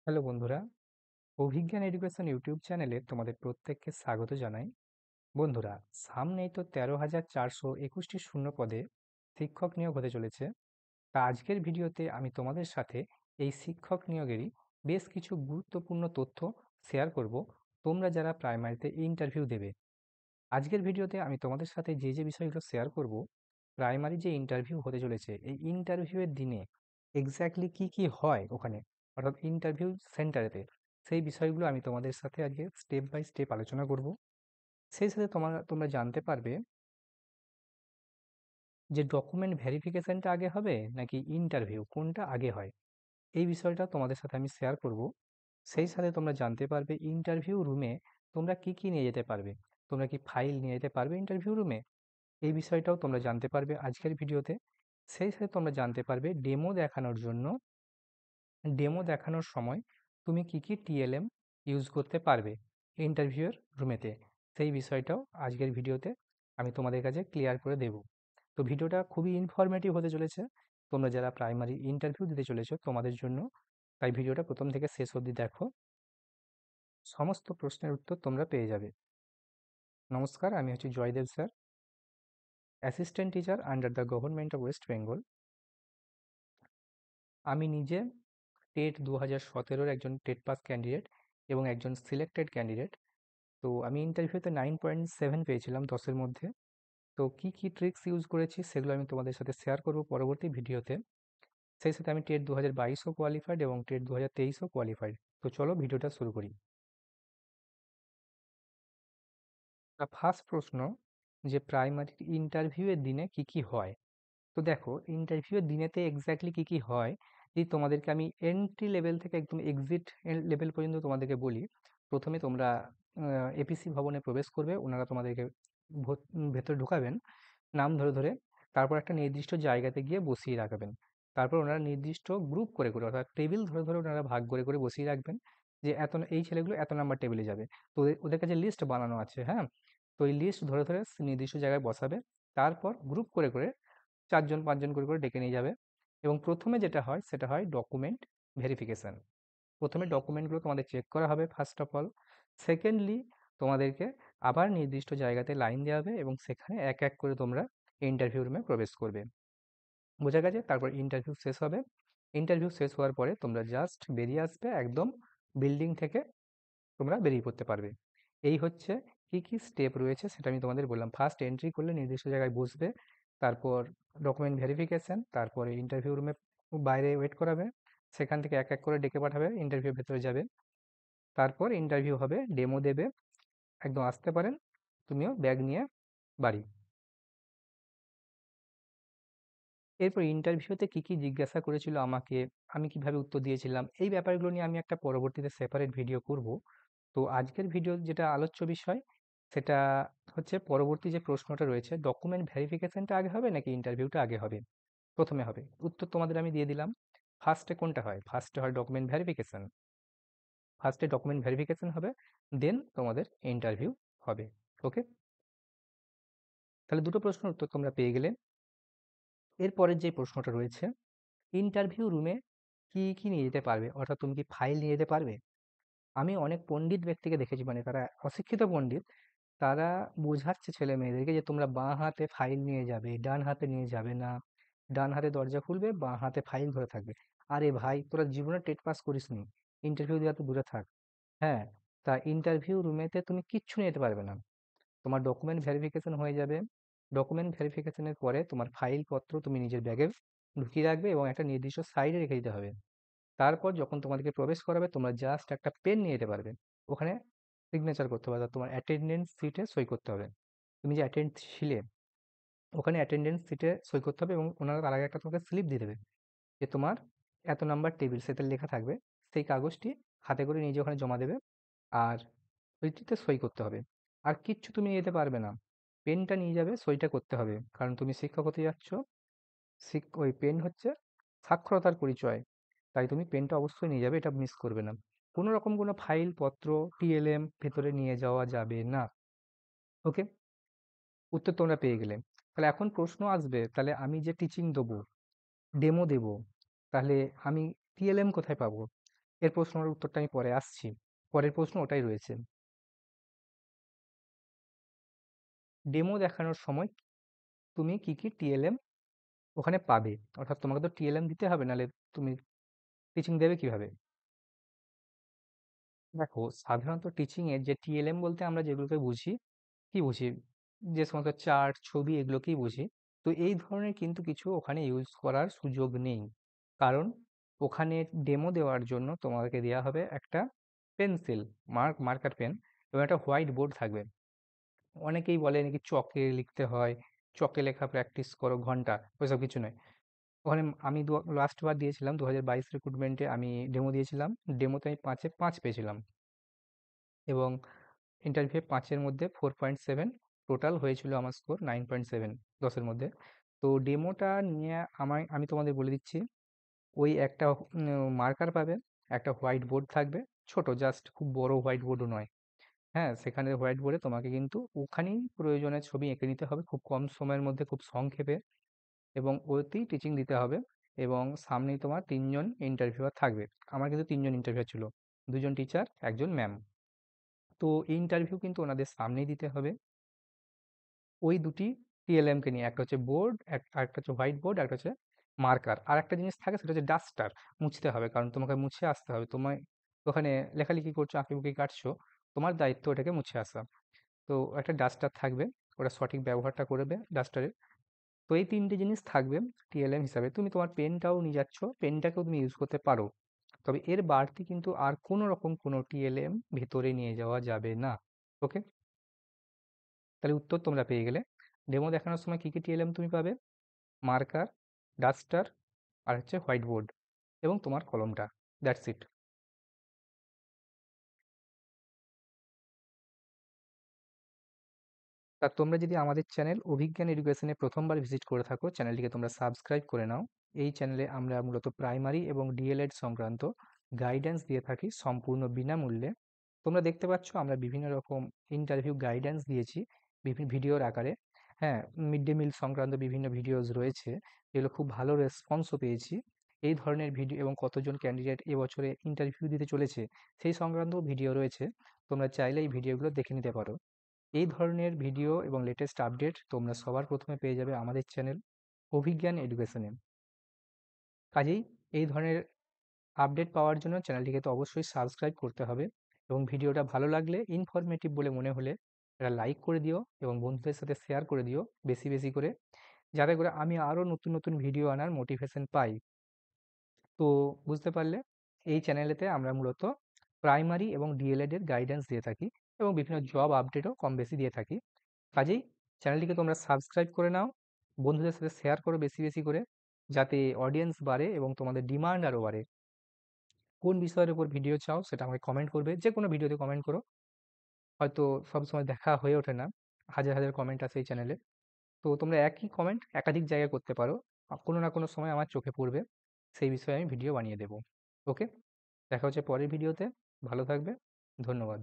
Hello বন্ধুরা, অভিজ্ঞান education YouTube চ্যানেলে তোমাদের প্রত্যেককে স্বাগত জানাই। বন্ধুরা, সামনেই তো 13,421টি শূন্য পদে শিক্ষক নিয়োগ হতে চলেছে। তা আজকের ভিডিওতে আমি তোমাদের সাথে এই শিক্ষক নিয়োগেরই বেশ কিছু গুরুত্বপূর্ণ তথ্য শেয়ার করব, তোমরা যারা প্রাইমারিতে ইন্টারভিউ দেবে। আজকের ভিডিওতে আমি তোমাদের সাথে যে বিষয়গুলো শেয়ার করব, প্রাইমারি যে ইন্টারভিউ হতে চলেছে এই ইন্টারভিউয়ের দিনে এক্স্যাক্টলি কি কি হয় ওখানে, অর্থাৎ ইন্টারভিউ সেন্টারেতে, সেই বিষয়গুলো আমি তোমাদের সাথে আজকে স্টেপ বাই স্টেপ আলোচনা করব। সেই সাথে তোমরা জানতে পারবে যে ডকুমেন্ট ভেরিফিকেশনটা আগে হবে নাকি ইন্টারভিউ কোনটা আগে হয়, এই বিষয়টা তোমাদের সাথে আমি শেয়ার করব। সেই সাথে তোমরা জানতে পারবে ইন্টারভিউ রুমে তোমরা কি কি নিয়ে যেতে পারবে। তোমরা কি ফাইল নিয়ে যেতে পারবে ইন্টারভিউ রুমে, এই বিষয়টাও তোমরা জানতে পারবে আজকের ভিডিওতে। সেই সাথে তোমরা জানতে পারবে ডেমো দেখানোর সময় তুমি কি কি টিএলএম ইউজ করতে পারবে ইন্টারভিউয়ের রুমেতে, সেই বিষয়টাও আজকের ভিডিওতে আমি তোমাদের কাছে ক্লিয়ার করে দেব। তো ভিডিওটা খুবই ইনফরমেটিভ হতে চলেছে, তোমরা যারা প্রাইমারি ইন্টারভিউ দিতে চলেছো তোমাদের জন্য। তাই ভিডিওটা প্রথম থেকে শেষ অবধি দেখো, সমস্ত প্রশ্নের উত্তর তোমরা পেয়ে যাবে। নমস্কার, আমি হচ্ছি Joydev sir, assistant teacher under the government of West Bengal. আমি নিজে টেট 2017-র একজন টেট পাস ক্যান্ডিডেট এবং একজন সিলেক্টেড ক্যান্ডিডেট। তো আমি ইন্টারভিউতে 9.7 পেয়েছিলাম 10-এর মধ্যে। তো কি কি ট্রিক্স ইউজ করেছি সেগুলো আমি তোমাদের সাথে শেয়ার করব পরবর্তী ভিডিওতে। সেই সাথে আমি টেট 2022ও কোয়ালিফাইড এবং টেট 2023ও কোয়ালিফাইড। তো চলো ভিডিওটা শুরু করি। ফার্স্ট প্রশ্ন, যে প্রাইমারি ইন্টারভিউয়ের দিনে কি কি হয়। তো দেখো, ইন্টারভিউয়ের দিনেতে এক্স্যাক্টলি কি কি হয়, যদি তোমাদেরকে আমি এন্ট্রি লেভেল থেকে একদম এক্সিট লেভেল পর্যন্ত তোমাদেরকে বলি। প্রথমে তোমরা এপিসি ভবনে প্রবেশ করবে, ওনারা তোমাদেরকে ভেতরে ঢোকাবেন নাম ধরে ধরে। তারপর একটা নির্দিষ্ট জায়গাতে গিয়ে বসিয়ে রাখবেন। তারপর ওনারা নির্দিষ্ট গ্রুপ করে করে, অর্থাৎ টেবিল ধরে ধরে ওনারা ভাগ করে করে বসিয়ে রাখবেন, যে এই ছেলেগুলো এত নাম্বার টেবিলে যাবে। তো ওদের কাছে লিস্ট বানানো আছে, হ্যাঁ। তো এই লিস্ট ধরে ধরে নির্দিষ্ট জায়গায় বসাবে। তারপর গ্রুপ করে করে 4 জন 5 জন করে করে ডেকে নিয়ে যাবে। এবং প্রথমে যেটা হয় সেটা হয় ডকুমেন্ট ভেরিফিকেশন। প্রথমে ডকুমেন্টগুলো তোমাদের চেক করা হবে ফার্স্ট অফ অল। সেকেন্ডলি, তোমাদেরকে আবার নির্দিষ্ট জায়গাতে লাইন দেওয়া হবে এবং সেখানে এক এক করে তোমরা ইন্টারভিউ রুমে প্রবেশ করবে। বোঝা গেছে? তারপর ইন্টারভিউ শেষ হবে। ইন্টারভিউ শেষ হওয়ার পরে তোমরা জাস্ট বেরিয়ে আসবে, একদম বিল্ডিং থেকে তোমরা বেরিয়ে পড়তে পারবে। এই হচ্ছে কি কি স্টেপ রয়েছে সেটা আমি তোমাদের বললাম। ফার্স্ট এন্ট্রি করলে নির্দিষ্ট জায়গায় বসবে, তারপর ডকুমেন্ট ভেরিফিকেশন, তারপরে ইন্টারভিউ রুমে বাইরে ওয়েট করাবে, সেখান থেকে এক এক করে ডেকে পাঠাবে, ইন্টারভিউ ভেতরে যাবে। তারপর ইন্টারভিউ হবে, ডেমো দেবে, একদম আসতে পারেন, তুমিও ব্যাগ নিয়ে বাড়ি। এরপর ইন্টারভিউতে কি কি জিজ্ঞাসা করেছিল আমাকে, আমি কিভাবে উত্তর দিয়েছিলাম, এই ব্যাপারগুলো নিয়ে আমি একটা পরবর্তীতে সেপারেট ভিডিও করব। তো আজকের ভিডিও যেটা আলোচ্য বিষয় সেটা হচ্ছে পরবর্তী যে প্রশ্নটা রয়েছে, ডকুমেন্ট ভেরিফিকেশনটা আগে হবে নাকি ইন্টারভিউটা আগে হবে। প্রথমে হবে, উত্তর তোমাদের আমি দিয়ে দিলাম। ফার্স্টে কোনটা হয়, ফার্স্টে হয় ডকুমেন্ট ভেরিফিকেশন। ফার্স্টে ডকুমেন্ট ভেরিফিকেশন হবে, দেন তোমাদের ইন্টারভিউ হবে। ওকে, তাহলে দুটো প্রশ্নের উত্তর তোমরা পেয়ে গেলে। এরপরের যে প্রশ্নটা রয়েছে, ইন্টারভিউ রুমে কি কি নিয়ে যেতে পারবে, অর্থাৎ তুমি কি ফাইল নিয়ে যেতে পারবে। আমি অনেক পণ্ডিত ব্যক্তিকে দেখেছি, মানে তারা অশিক্ষিত পণ্ডিত, তারা বোঝাচ্ছে ছেলে মেয়েদেরকে যে তোমরা বাঁ হাতে ফাইল নিয়ে যাবে, ডান হাতে নিয়ে যাবে না। ডান হাতে দরজা খুলবে, বাঁ হাতে ফাইল ধরে থাকবে। আরে ভাই, তোরা জীবনে টেট পাস করিসনি, ইন্টারভিউ দেওয়া তো দূরে থাক। হ্যাঁ, তা ইন্টারভিউ রুমেতে তুমি কিচ্ছু নিয়ে যেতে পারবে না। তোমার ডকুমেন্ট ভেরিফিকেশন হয়ে যাবে। ডকুমেন্ট ভেরিফিকেশনের পরে তোমার ফাইলপত্র তুমি নিজের ব্যাগে ঢুকিয়ে রাখবে এবং একটা নির্দিষ্ট সাইডে রেখে দিতে হবে। তারপর যখন তোমাদেরকে প্রবেশ করাবে, তোমরা জাস্ট একটা পেন নিয়ে যেতে পারবে। ওখানে সিগনেচার করতে হবে, অর্থাৎ তোমার অ্যাটেন্ডেন্স সিটে সই করতে হবে। তুমি যে অ্যাটেন্ড ছিলে, ওখানে অ্যাটেন্ডেন্স সিটে সই করতে হবে এবং ওনারা তার আগে একটা তোমাকে স্লিপ দিয়ে দেবে, যে তোমার এত নাম্বার টেবিল, সেটা লেখা থাকবে। সেই কাগজটি হাতে করে নিজে ওখানে জমা দেবে, আর ওইটিতে সই করতে হবে। আর কিচ্ছু তুমি নিয়ে যেতে পারবে না। পেনটা নিয়ে যাবে, সইটা করতে হবে, কারণ তুমি শিক্ষক হতে যাচ্ছ। ওই পেন হচ্ছে সাক্ষরতার পরিচয়, তাই তুমি পেনটা অবশ্যই নিয়ে যাবে, এটা মিস করবে না। কোনো রকম কোনো ফাইল পত্র টিএলএম ভেতরে নিয়ে যাওয়া যাবে না। ওকে, উত্তর তোমরা পেয়ে গেলে। তাহলে এখন প্রশ্ন আসবে, তাহলে আমি যে টিচিং দেবো, ডেমো দেবো, তাহলে আমি টিএলএম কোথায় পাবো। এর প্রশ্নের উত্তরটা আমি পরে আসছি। পরের প্রশ্ন ওটাই রয়েছে। ডেমো দেখানোর সময় তুমি কি, কি টিএলএম ওখানে পাবে? অর্থাৎ তোমাকে তো টিএলএম দিতে হবে, নাহলে তুমি টিচিং দেবে কিভাবে? দেখো, সাধারণত টিচিং এর যে টিএলএম বলতে আমরা যেগুলোকে বুঝি, কি বুঝি? যে সমস্ত চার্ট, ছবি এগুলোকেই বুঝি। তো এই ধরনের কিন্তু কিছু ওখানে ইউজ করার সুযোগ নেই। কারণ ওখানে ডেমো দেওয়ার জন্য তোমাদেরকে দেয়া হবে একটা পেন্সিল, মার্কার পেন এবং একটা হোয়াইট বোর্ড থাকবে। অনেকেই বলে নাকি চকে লিখতে হয়, চকে লেখা প্র্যাকটিস করো ঘন্টা, ওইসব কিছু নয়। ওখানে আমি লাস্ট বার দিয়েছিলাম 2022 রিক্রুটমেন্টে, আমি ডেমো দিয়েছিলাম। ডেমোতে আমি 5-এ 5 পেয়েছিলাম এবং ইন্টারভিউ 5-এর মধ্যে 4.7, টোটাল হয়েছিল আমার স্কোর 9.7, 10-এর মধ্যে। তো ডেমোটা নিয়ে আমি তোমাদের বলে দিচ্ছি, ওই একটা মার্কার পাবে, একটা হোয়াইট বোর্ড থাকবে, ছোট, জাস্ট খুব বড় হোয়াইট বোর্ডও নয়। হ্যাঁ, সেখানে হোয়াইট বোর্ডে তোমাকে কিন্তু ওখানেই প্রয়োজনে ছবি এঁকে নিতে হবে খুব কম সময়ের মধ্যে, খুব সংক্ষেপে, এবং ওতেই টিচিং দিতে হবে। এবং সামনেই তোমার 3 জন ইন্টারভিউয়ার থাকবে। আমার কিন্তু 3 জন ইন্টারভিউয়ার ছিল, 2 জন টিচার, 1 জন ম্যাম। তো এই ইন্টারভিউ কিন্তু ওনাদের সামনেই দিতে হবে, ওই দুটি টিএলএম কে নিয়ে। একটা হচ্ছে বোর্ড, আরেকটা হচ্ছে হোয়াইট বোর্ড, একটা হচ্ছে মার্কার, আর একটা জিনিস থাকে সেটা হচ্ছে ডাস্টার। মুছতে হবে, কারণ তোমাকে মুছে আসতে হবে। তোমায় ওখানে লেখালেখি করছো, আঁকিবুকি কাটছো, তোমার দায়িত্ব ওটাকে মুছে আসা। তো একটা ডাস্টার থাকবে, ওটা সঠিক ব্যবহারটা করবে ডাস্টারের। তো এই 3টে জিনিস থাকবে টিএলএম হিসাবে। তুমি তোমার পেনটাও নিয়ে যাচ্ছ, পেনটাকেও তুমি ইউজ করতে পারো। তবে এর বাড়তি কিন্তু আর কোনো রকম কোনো টিএলএম ভিতরে নিয়ে যাওয়া যাবে না। ওকে? তাহলে উত্তর তোমরা পেয়ে গেলে। ডেমো দেখানোর সময় কি, কি টিএলএম তুমি পাবে? মার্কার, ডাস্টার, আর হচ্ছে হোয়াইট বোর্ড এবং তোমার কলমটা। That's it. তা তোমরা যদি আমাদের চ্যানেল অভিজ্ঞান এডুকেশনে প্রথমবার ভিজিট করে থাকো, চ্যানেলটিকে তোমরা সাবস্ক্রাইব করে নাও। এই চ্যানেলে আমরা মূলত প্রাইমারি এবং ডিএলএড সংক্রান্ত গাইডেন্স দিয়ে থাকি সম্পূর্ণ বিনামূল্যে। তোমরা দেখতে পাচ্ছ আমরা বিভিন্ন রকম ইন্টারভিউ গাইডেন্স দিয়েছি বিভিন্ন ভিডিওর আকারে। হ্যাঁ, মিড ডে মিল সংক্রান্ত বিভিন্ন ভিডিওস রয়েছে, যেগুলো খুব ভালো রেসপন্সও পেয়েছি। এই ধরনের ভিডিও এবং কতজন ক্যান্ডিডেট এবছরে ইন্টারভিউ দিতে চলেছে সেই সংক্রান্ত ভিডিও রয়েছে। তোমরা চাইলে এই ভিডিওগুলো দেখে নিতে পারো। এই ধরনের ভিডিও এবং লেটেস্ট আপডেট তোমরা সবার প্রথমে পেয়ে যাবে আমাদের চ্যানেল অভিজ্ঞান এডুকেশনে। কাজেই এই ধরনের আপডেট পাওয়ার জন্য চ্যানেলটিকে তো অবশ্যই সাবস্ক্রাইব করতে হবে, এবং ভিডিওটা ভালো লাগলে, ইনফরমেটিভ বলে মনে হলে একটা লাইক করে দিও এবং বন্ধুদের সাথে শেয়ার করে দিও বেশি বেশি করে, যাতে করে আমি আরও নতুন নতুন ভিডিও আনার মোটিভেশন পাই। তো বুঝতে পারলে, এই চ্যানেলেতে আমরা মূলত প্রাইমারি এবং ডিএলএড এর গাইডেন্স দিয়ে থাকি এবং বিভিন্ন জব আপডেটও কম বেশি দিয়ে থাকি। কাজেই চ্যানেলটিকে তোমরা সাবস্ক্রাইব করে নাও, বন্ধুদের সাথে শেয়ার করো বেশি বেশি করে, যাতে অডিয়েন্স বাড়ে এবং তোমাদের ডিমান্ড আরও বাড়ে। কোন বিষয়ের উপর ভিডিও চাও সেটা আমাকে কমেন্ট করবে, যে কোনো ভিডিওতে কমেন্ট করো। হয়তো সবসময় দেখা হয়ে ওঠে না, হাজার হাজার কমেন্ট আছে এই চ্যানেলে। তো তোমরা একই কমেন্ট একাধিক জায়গায় করতে পারো, কোনো না কোনো সময় আমার চোখে পড়বে, সেই বিষয়ে আমি ভিডিও বানিয়ে দেবো। ওকে, দেখা হচ্ছে পরের ভিডিওতে। ভালো থাকবে। ধন্যবাদ।